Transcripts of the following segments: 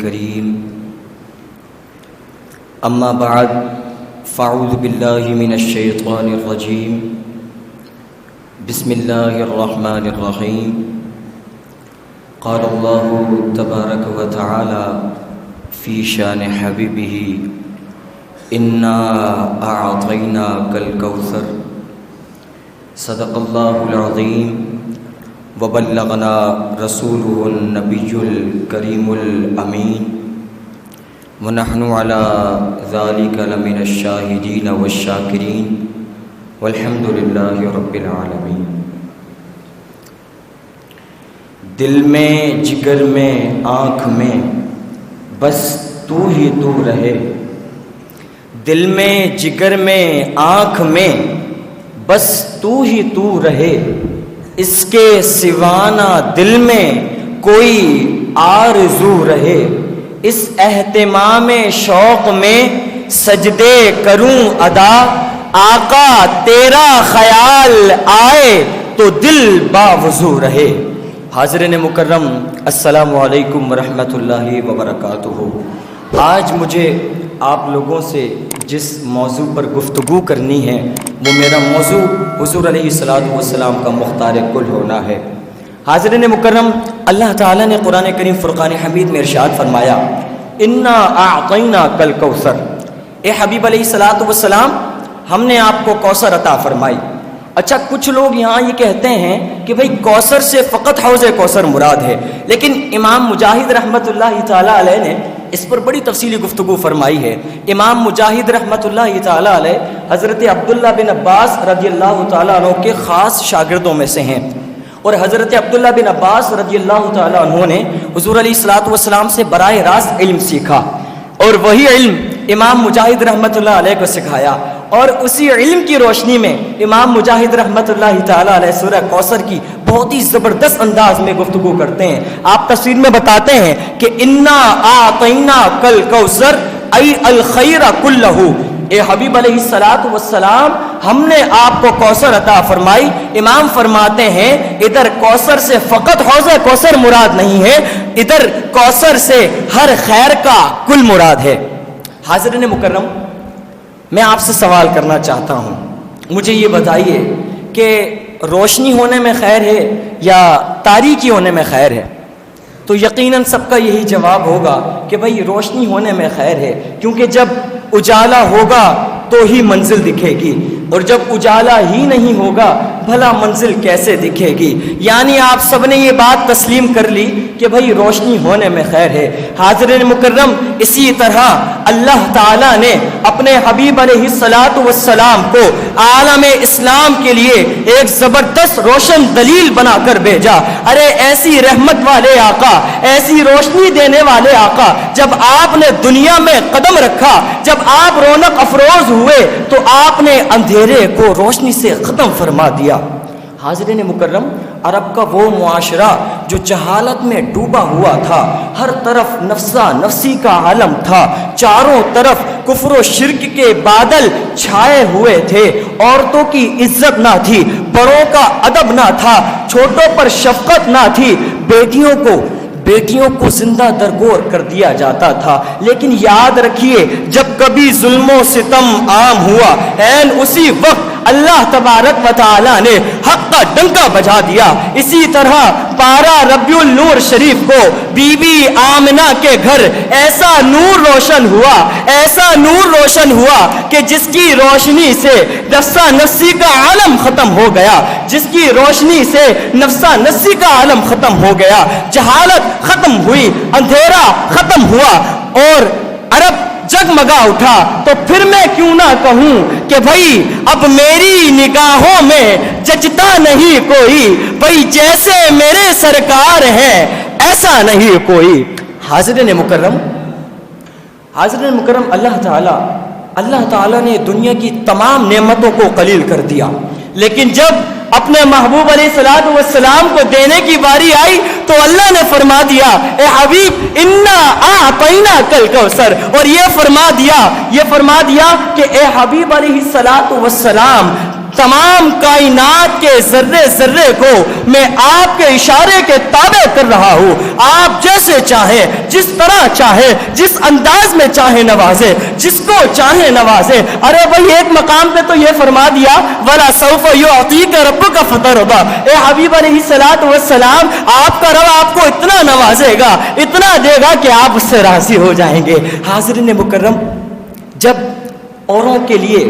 الكريم أما بعد فأعوذ بالله من الشيطان الرجيم بسم الله الرحمن الرحيم قال الله تبارك وتعالى في شان حبيبه إنا أعطيناك الكوثر صدق الله العظيم وبلغنا رسوله النبي الكريم الأمين ونحن على ذلك لمن الشاهدين والشاكرين والحمد لله رب العالمين۔ دل میں جگر میں آنکھ میں بس تو ہی تو رہے، دل میں جگر میں آنکھ میں بس تو ہی تو رہے، اس کے سوانا دل میں کوئی آرزو رہے، اس اہتمام شوق میں سجدے کروں ادا، آقا تیرا خیال آئے تو دل باوضو رہے۔ حاضرین مکرم السلام علیکم ورحمۃ اللہ وبرکاتہ۔ آج مجھے آپ لوگوں سے جس موضوع پر گفتگو کرنی ہے وہ میرا موضوع حضور علیہ الصلوۃ والسلام کا مختار کل ہونا ہے۔ حاضرین مکرم، اللہ تعالیٰ نے قرآن کریم فرقان حمید میں ارشاد فرمایا انا اعطیناک الکوثر، اے حبیب علیہ الصلوۃ والسلام ہم نے آپ کو کوثر عطا فرمائی۔ اچھا، کچھ لوگ یہاں یہ کہتے ہیں کہ بھئی کوثر سے فقط حوض کوثر مراد ہے، لیکن امام مجاہد رحمۃ اللہ تعالیٰ علیہ نے اس پر بڑی تفصیلی گفتگو فرمائی ہے۔ امام مجاہد رحمۃ اللہ تعالیٰ علیہ حضرت عبداللہ بن عباس رضی اللہ تعالیٰ عنہ کے خاص شاگردوں میں سے ہیں، اور حضرت عبداللہ بن عباس رضی اللہ تعالیٰ عنہ نے حضور علیہ الصلوۃ والسلام سے براہ راست علم سیکھا، اور وہی علم امام مجاہد رحمۃ اللہ علیہ کو سکھایا، اور اسی علم کی روشنی میں امام مجاہد رحمۃ اللہ تعالیٰ علیہ سورہ کوثر کی بہت ہی زبردست انداز میں گفتگو کرتے ہیں۔ آپ تفسیر میں بتاتے ہیں کہ انا اعطیناک الکوثر ای الخیر کلہ، اے حبیب علیہ الصلوۃ والسلام ہم نے آپ کو کوثر عطا فرمائی۔ امام فرماتے ہیں ادھر کوثر سے فقط حوض کوثر مراد نہیں ہے، ادھر کوثر سے ہر خیر کا کل مراد ہے۔ حاضرین مکرم، میں آپ سے سوال کرنا چاہتا ہوں، مجھے یہ بتائیے کہ روشنی ہونے میں خیر ہے یا تاریکی ہونے میں خیر ہے؟ تو یقیناً سب کا یہی جواب ہوگا کہ بھئی روشنی ہونے میں خیر ہے، کیونکہ جب اجالا ہوگا تو ہی منزل دکھے گی، اور جب اجالا ہی نہیں ہوگا بھلا منزل کیسے دکھے گی؟ یعنی آپ سب نے یہ بات تسلیم کر لی کہ بھئی روشنی ہونے میں خیر ہے۔ حاضرین مکرم، اسی طرح اللہ تعالیٰ نے اپنے حبیب علیہ الصلوۃ والسلام کو عالم اسلام کے لیے ایک زبردست روشن دلیل بنا کر بھیجا۔ ارے ایسی رحمت والے آقا، ایسی روشنی دینے والے آقا، جب آپ نے دنیا میں قدم رکھا، جب آپ رونق افروز ہوئے تو آپ نے اندھیرے کو روشنی سے ختم فرما دیا۔ حاضرین مکرم، عرب کا وہ معاشرہ جو جہالت میں ڈوبا ہوا تھا، ہر طرف نفسا نفسی کا عالم تھا، چاروں طرف کفر و شرک کے بادل چھائے ہوئے تھے، عورتوں کی عزت نہ تھی، بڑوں کا ادب نہ تھا، چھوٹوں پر شفقت نہ تھی، بیٹیوں کو زندہ درگور کر دیا جاتا تھا۔ لیکن یاد رکھیے، جب کبھی ظلم و ستم عام ہوا، عین اسی وقت اللہ تبارک و تعالی نے حق کا ڈنکا بجا دیا۔ اسی طرح 12 ربیع النور شریف کو بی بی آمنہ کے گھر ایسا نور روشن ہوا کہ جس کی روشنی سے نفسا نفسی کا عالم ختم ہو گیا، جہالت ختم ہوئی، اندھیرا ختم ہوا، اور عرب جگمگا اٹھا۔ تو پھر میں کیوں نہ کہوں کہ بھائی اب میری نگاہوں میں جچتا نہیں کوئی، بھائی جیسے میرے سرکار ہیں ایسا نہیں کوئی۔ حاضرین مکرم، اللہ تعالیٰ نے دنیا کی تمام نعمتوں کو قلیل کر دیا، لیکن جب اپنے محبوب علیہ الصلوۃ والسلام کو دینے کی باری آئی تو اللہ نے فرما دیا اے حبیب انا اعطیناک الکوثر، اور یہ فرما دیا کہ اے حبیب علیہ الصلوۃ والسلام تمام کائنات کے ذرے ذرے کو میں آپ کے اشارے کے تابع کر رہا ہوں. آپ جیسے چاہیں، جس طرح چاہیں، جس انداز میں چاہیں نوازے، جس کو چاہیں نوازے. ارے بھائی ایک مقام پہ تو یہ فرما دیا وَلَا سَوْفَ يُعْطِيكَ رَبُّكَ فَتَرْضَىٰ. اے حبیب علیہ السلام آپ کا رب آپ کو اتنا نوازے گا، اتنا دے گا کہ آپ اس سے راضی ہو جائیں گے. حاضرین مکرم، جب اوروں کے لیے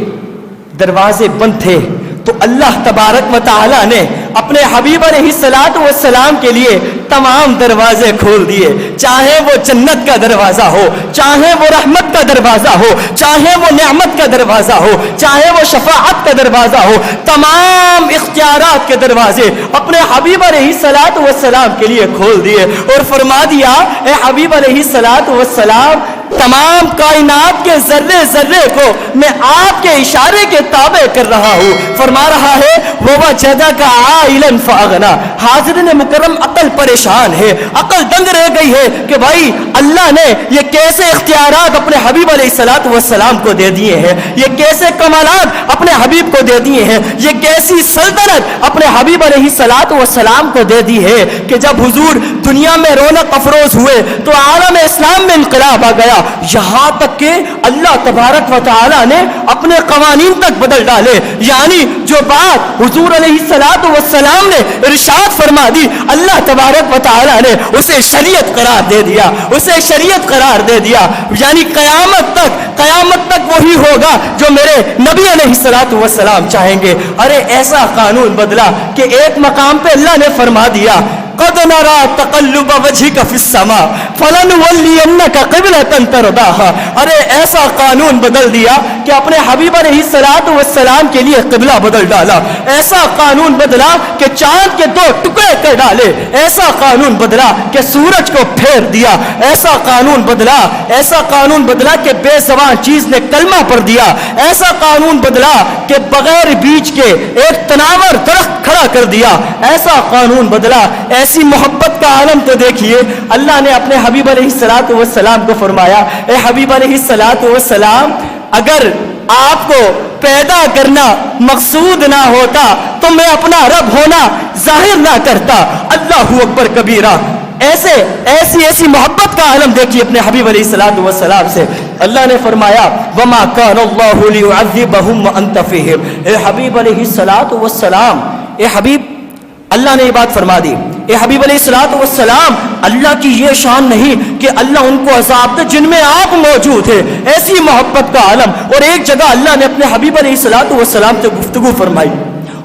دروازے بند تھے تو اللہ تبارک و تعالی نے اپنے حبیب علیہ السلام کے لیے تمام دروازے کھول دیے. چاہے وہ جنت کا دروازہ ہو، چاہے وہ رحمت کا دروازہ ہو، چاہے وہ نعمت کا دروازہ ہو، چاہے وہ شفاعت کا دروازہ ہو، تمام اختیارات کے دروازے اپنے حبیب علیہ السلام کے لیے کھول دیے اور فرما دیا اے حبیب علیہ السلام تمام کائنات کے ذرے ذرے کو میں آپ کے اشارے کے تابع کر رہا ہوں. فرما رہا ہے وَوَجَدَكَ عَائِلًا فَأَغْنَىٰ. حاضرین مکرم، عقل پریشان ہے، عقل دنگ رہ گئی ہے کہ بھائی اللہ نے یہ کیسے اختیارات اپنے حبیب علیہ السلام کو دے دیے ہیں، یہ کیسے کمالات اپنے حبیب کو دے دیے ہیں، یہ کیسی سلطنت اپنے حبیب علیہ السلام کو دے دی ہے کہ جب حضور دنیا میں رونق افروز ہوئے تو عالم اسلام میں انقلاب آ گیا. یہاں تک کہ اللہ تبارک و تعالی نے اپنے قوانین تک بدل ڈالے. یعنی جو بات حضور علیہ السلام نے ارشاد فرما دی، اللہ تبارک و تعالی نے اسے شریعت قرار دے دیا، اسے شریعت قرار دے دیا. یعنی قیامت تک وہی ہوگا جو میرے نبی علیہ السلام چاہیں گے. ارے ایسا قانون بدلا کہ ایک مقام پہ اللہ نے فرما دیا قد نرى تقلب وجهك في السماء فلنولينك قبلة ترضاها. ارے ایسا قانون بدل دیا کہ اپنے حبیب علیہ السلام کے لیے قبلہ بدل ڈالا. ایسا قانون بدلا کہ چاند کے 2 ٹکڑے کر ڈالے. ایسا قانون بدلا کہ سورج کو پھیر دیا. ایسا قانون بدلا کہ بے زبان چیز نے کلمہ پڑھ دیا. ایسا قانون بدلا کہ بغیر بیج کے ایک تناور درخت کھڑا کر دیا. ایسا قانون بدلا. ایسی محبت کا عالم تو دیکھیے. اللہ نے اپنے حبیب علیہ السلام کو فرمایا اے حبیب علیہ السلام اگر آپ کو پیدا کرنا مقصود نہ ہوتا تو میں اپنا رب ہونا ظاہر نہ کرتا. اللہ اکبر کبیرہ. ایسی محبت کا عالم دیکھیے اپنے حبیب علیہ السلام سے. اللہ نے فرمایا وما كان الله ليعذبهم وانت فيهم. اے حبیب علیہ السلام، اے حبیب، اللہ نے یہ بات فرما دی اے حبیب علیہ السلام اللہ کی یہ شان نہیں کہ اللہ ان کو عذاب دے جن میں آپ موجود ہیں. ایسی محبت کا عالم. اور ایک جگہ اللہ نے اپنے حبیب علیہ السلام سے گفتگو فرمائی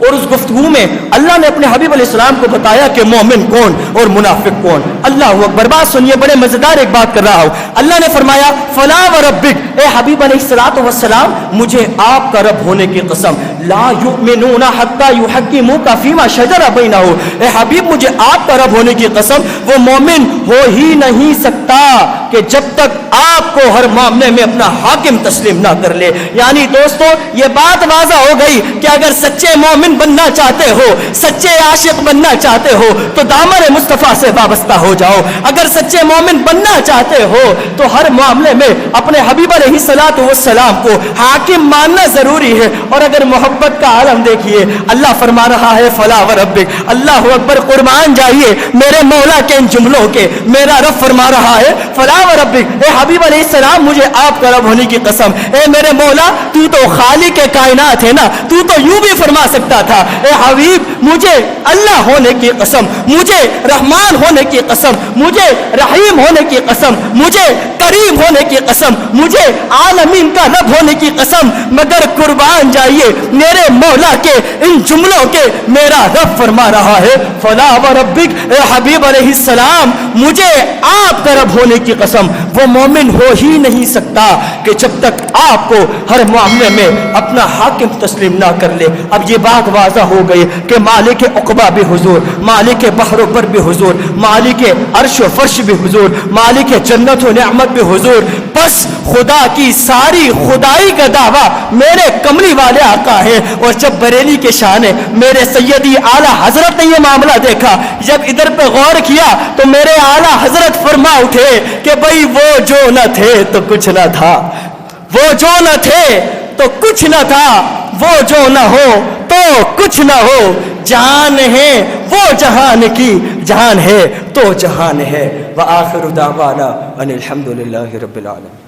اور اس گفتگو میں اللہ نے اپنے حبیب علیہ السلام کو بتایا کہ مومن کون اور منافق کون. اللہ اکبر. بات سنیے، بڑے مزیدار ایک بات کر رہا ہوں. اللہ نے فرمایا فلا وربک، اے حبیب علیہ السلام مجھے آپ کا رب ہونے کی قسم، لا یؤمنون حتی یحکموک فیما شجر بینہم. اے حبیب مجھے آپ کا رب ہونے کی قسم، وہ مومن ہو ہی نہیں سکتا کہ جب تک آپ کو ہر معاملے میں اپنا حاکم تسلیم نہ کر لے. یعنی دوستو یہ بات واضح ہو گئی کہ اگر سچے مومن بننا چاہتے ہو، سچے عاشق بننا چاہتے ہو تو دامن مصطفیٰ سے وابستہ ہو جاؤ. اگر سچے مومن بننا چاہتے ہو تو ہر معاملے میں اپنے حبیب علیہ السلام کو حاکم ماننا ضروری ہے. اور اگر محبت کا عالم دیکھیے، اللہ فرما رہا ہے فلا وربک. اللہ اکبر. قربان جائیے میرے مولا کے ان جملوں کے. میرا رب فرما رہا ہے فلا وربک، اے حبیب علیہ السلام مجھے آپ کا رب ہونے کی قسم. اے میرے مولا تو تو خالق کائنات ہے نا، تو یوں بھی فرما سکتا تھا اے حبیب مجھے اللہ ہونے کی قسم، مجھے رحمان ہونے کی قسم، مجھے رحیم ہونے کی قسم، مجھے کریم ہونے کی قسم، مجھے عالمین کا رب ہونے کی قسم. مگر قربان جائیے میرے مولا کے ان جملوں کے میرا رب فرما رہا ہے فلا وربک، اے حبیب علیہ السلام مجھے آپ کا رب ہونے کی قسم، وہ مومن ہو ہی نہیں سکتا کہ جب تک آپ کو ہر معاملے میں اپنا حاکم تسلیم نہ کر لے. اب یہ بات واضح ہو گئی کہ مالک عقبہ بھی حضور، مالک بحر و بر بھی حضور، مالک عرش و فرش بھی حضور، مالک جنت و نعمت بھی حضور. بس خدا کی ساری خدائی کا دعویٰ میرے کملی والے آقا ہے. اور جب بریلی کے شان ہے میرے سیدی اعلیٰ حضرت نے یہ معاملہ دیکھا، جب ادھر پہ غور کیا تو میرے اعلیٰ حضرت فرما اٹھے کہ بھئی وہ جو نہ تھے تو کچھ نہ تھا، وہ جو نہ تھے تو کچھ نہ تھا، وہ جو نہ ہو تو کچھ نہ ہو، جان ہے وہ جہان کی، جہان ہے تو جہان ہے۔ وآخر دعوانا ان الحمد للہ رب العالمین۔